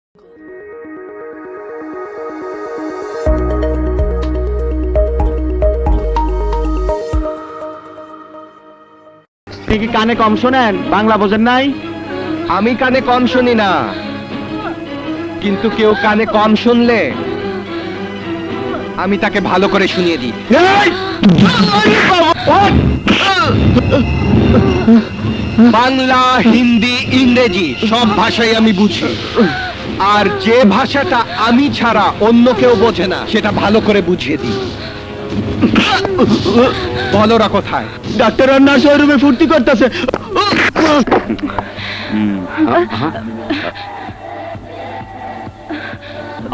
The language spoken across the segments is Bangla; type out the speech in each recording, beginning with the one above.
আপনি কি কানে কম শোনেন? বাংলা বোঝেন নাই? আমি কানে কম শুনি না, কিন্তু কেউ কানে কম শুনলে আমি তাকে ভালো করে শুনিয়ে দিই। বাংলা, হিন্দি, ইংরেজি সব ভাষাই আমি বুঝি, আর যে ভাষাটা আমি ছাড়া অন্য কেউ বোঝে না সেটা ভালো করে বুঝিয়ে দিই। বলোরা কোথায়? ডাক্তার আর নার্স ওই রুমে ফুর্তি করতেছে।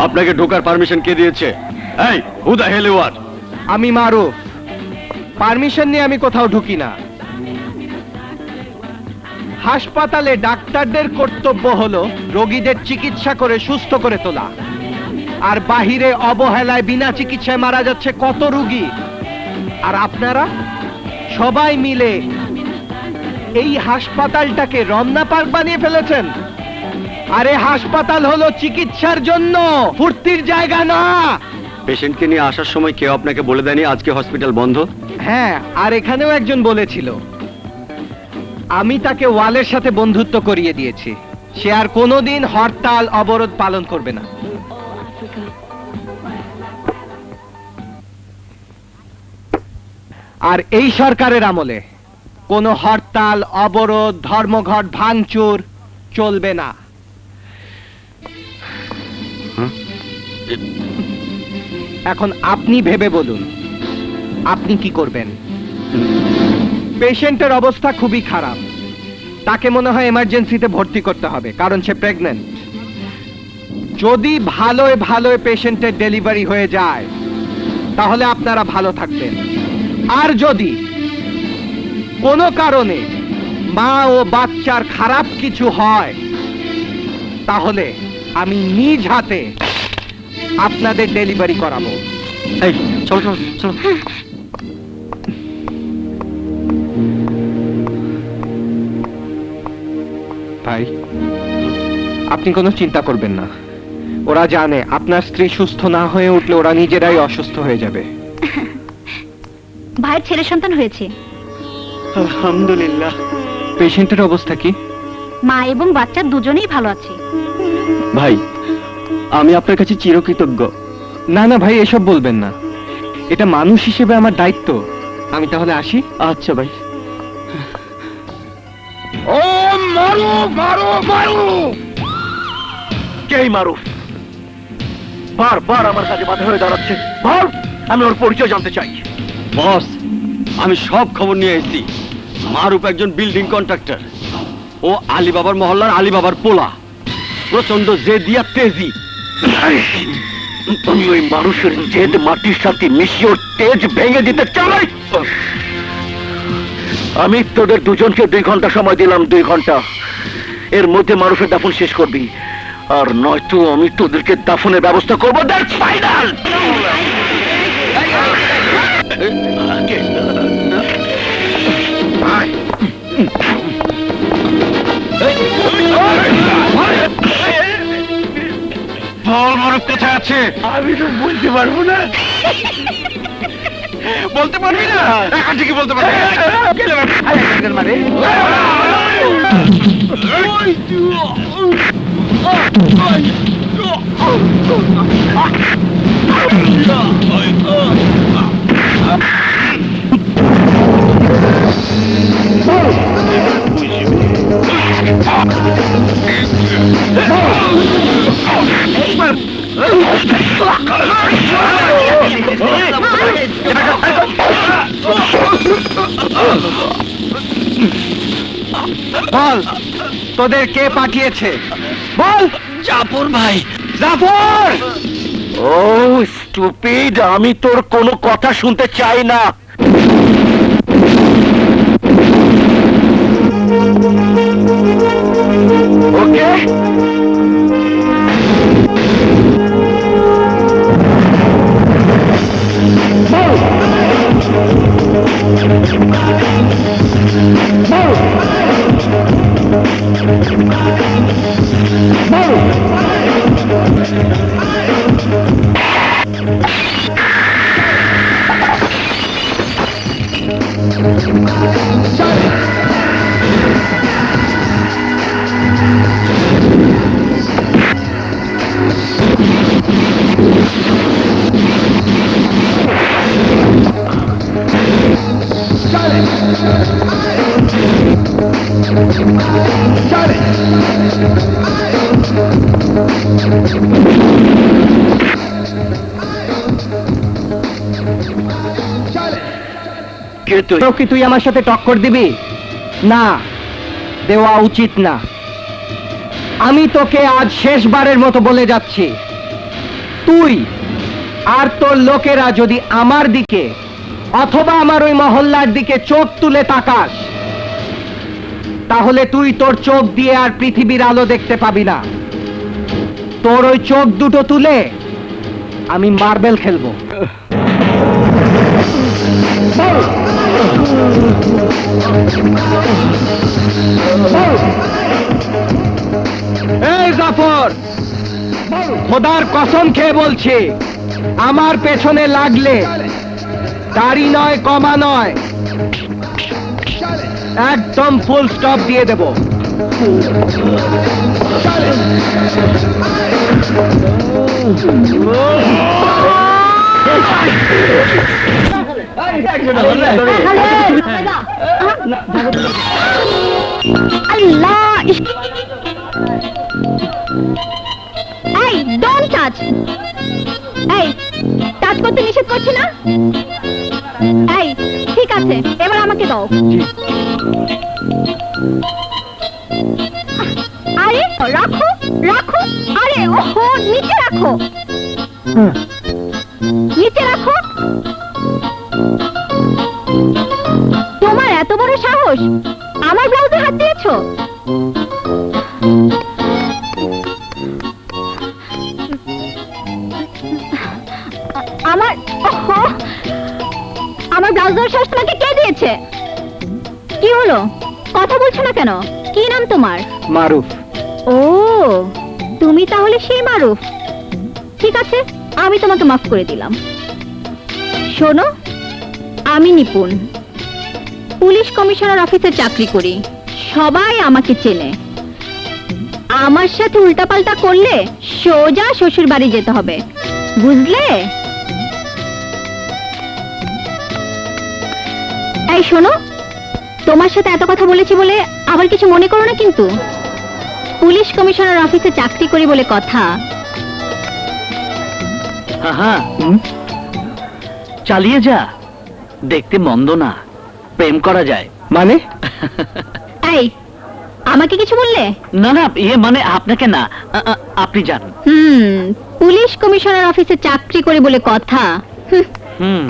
আপনাকে ঢোকার পারমিশন কে দিয়েছে? এই, হু দ্য হেল ইউ আর? আমি মারুফ, পারমিশন নিয়ে আমি কোথাও ঢুকি না। হাসপাতালে ডাক্তারদের কর্তব্য হলো রোগীদের চিকিৎসা করে সুস্থ করে তোলা, আর বাহিরে অবহেলায় বিনা চিকিৎসায় মারা যাচ্ছে কত রোগী। আর আপনারা সবাই মিলে এই হাসপাতালটাকে রমনা পার্ক বানিয়ে ফেলেছেন। আরে হাসপাতাল হলো চিকিৎসার জন্য, ফুর্তির জায়গা না। পেশেন্টকে নিয়ে আসার সময় কেউ আপনাকে বলে দেয়নি আজকে হসপিটাল বন্ধ? হ্যাঁ, আর এখানেও একজন বলেছিল। আমি তাকে ওয়ালের সাথে বন্ধুত্ব করিয়ে দিয়েছি। সে আর কোনোদিন হরতাল অবরোধ পালন করবে না। আর এই সরকারের আমলে কোনো হরতাল, অবরোধ, ধর্মঘট, ভাঙচুর চলবে না। এখন আপনি ভেবে বলুন, আপনি কি করবেন? পেশেন্টের অবস্থা খুবই খারাপ, তাকে মনে হয় এমার্জেন্সিতে ভর্তি করতে হবে, কারণ সে প্রেগন্যান্ট। যদি ভালোই ভালোই পেশেন্টের ডেলিভারি হয়ে যায় তাহলে আপনারা ভালো থাকবেন, আর যদি কোনো কারণে মা ও বাচ্চার খারাপ কিছু হয় তাহলে আমি নিজ হাতে আপনাদের ডেলিভারি করাবো। এই চলো চলো চলো। ভাই, আপনি কোনো চিন্তা করবেন না। ওরা জানে আপনার স্ত্রী সুস্থ না হয়ে উঠলে ওরা নিজেরাই অসুস্থ হয়ে যাবে। ভাইয়ের ছেলে সন্তান হয়েছে। আলহামদুলিল্লাহ। পেশেন্টের অবস্থা কি? মা এবং বাচ্চা দুজনেই ভালো আছে। ভাই, আমি আপনার কাছে চিরকৃতজ্ঞ। না না ভাই, এসব বলবেন না, এটা মানুষ হিসেবে আমার দায়িত্ব। আমি তাহলে আসি। আচ্ছা ভাই। ও মারু মারু মারু! কে মারুফ? বারবার আমার কাছে বাধা হয়ে দাঁড়াচ্ছে। বল, আমি ওর পরিচয় জানতে চাই। বস, আমি সব খবর নিয়ে এসেছি। মারুফ একজন বিল্ডিং কন্ট্রাক্টর। ও আলীবাবার মহল্লার আলীবাবার পোলা, প্রচন্ড জেদিয়া তেজি। আমি ওই মানুষের জেদ মাটির সাথে মিশিয়ে ওর তেজ ভেঙে দিতে চাই। আমি তোদের দুজনকে 2 ঘন্টা সময় দিলাম, 2 ঘন্টা। এর মধ্যে মানুষের দাফন শেষ করবি, আর নয়তো আমি তোদেরকে দাফনের ব্যবস্থা করবো। That's final. বল, মারুফ কোথায় আছে? আমি তো বলতে পারবো না। বলতে পারবি না? এখন থেকে বলতে পারবি মানে? বল, তোদের কে পাঠিয়েছে? বল। জাফর ভাই। জাফর! ও স্টুপিড, আমি তোর কোনো কথা শুনতে চাই না। ওকে, বল। কে তুই? তো কি তুই আমার সাথে টক্কর দিবি? না, দেওয়া উচিত না। আমি তোকে আজ শেষবারের মতো বলে যাচ্ছি, তুই আর তোর লোকেরা যদি আমার দিকে অথবা আমার ওই মহল্লার দিকে চোখ তুলে তাকাস, তাহলে তুই তোর চোখ দিয়ে আর পৃথিবীর আলো দেখতে পাবি না। তোর ওই চোখ দুটো তুলে আমি মার্বেল খেলবো। এই জাফর, খোদার কসম খেয়ে বলছি, আমার পেছনে লাগলে দাড়ি নয়, কমা নয়, একদম ফুল স্টপ দিয়ে দেব। আল্লাহ! এই, ডোন্ট টাচ! এই, টাচ করতে নিষেধ করছি না? এই, ঠিক আছে, এবার আমাকে দাও। আরে রাখো, রাখো! আরে ওহো, নিচে রাখো, নিচে রাখো। তোমার এত বড় সাহস, আমার ব্লাউজে হাত দিয়েছো? আমার ওহো, আমার ব্লাউজের সাহস তোমাকে কে দিয়েছে? কি হলো, কথা বলছো না কেন? কি নাম তোমার? মারুফ। ও, তুমি তাহলে সেই মারুফ। ঠিক আছে, আমি তোমাকে মাফ করে দিলাম। শোনো, আমি নিপুণ, পুলিশ কমিশনার অফিসে চাকরি করি, সবাই আমাকে চেনে। আমার সাথে উল্টাপাল্টা করলে সোজা শ্বশুর বাড়ি যেতে হবে, বুঝলে? এই শোনো, তোমার সাথে এত কথা বলেছি বলে আবার কিছু মনে করো না কিন্তু। পুলিশ কমিশনার অফিসে চাকরি করি বলে কথা। হ্যাঁ, চালিয়ে যা, দেখতে মন্দ না, প্রেম করা যায়। মানে? এই, আমাকে কিছু বললে? না না, ইয়ে মানে আপনাকে না, আপনি যান। পুলিশ কমিশনার অফিসে চাকরি করি বলে কথা। হুম,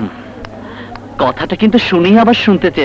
কথাটা কিন্তু শুনেই আবার শুনতে চেয়েছে।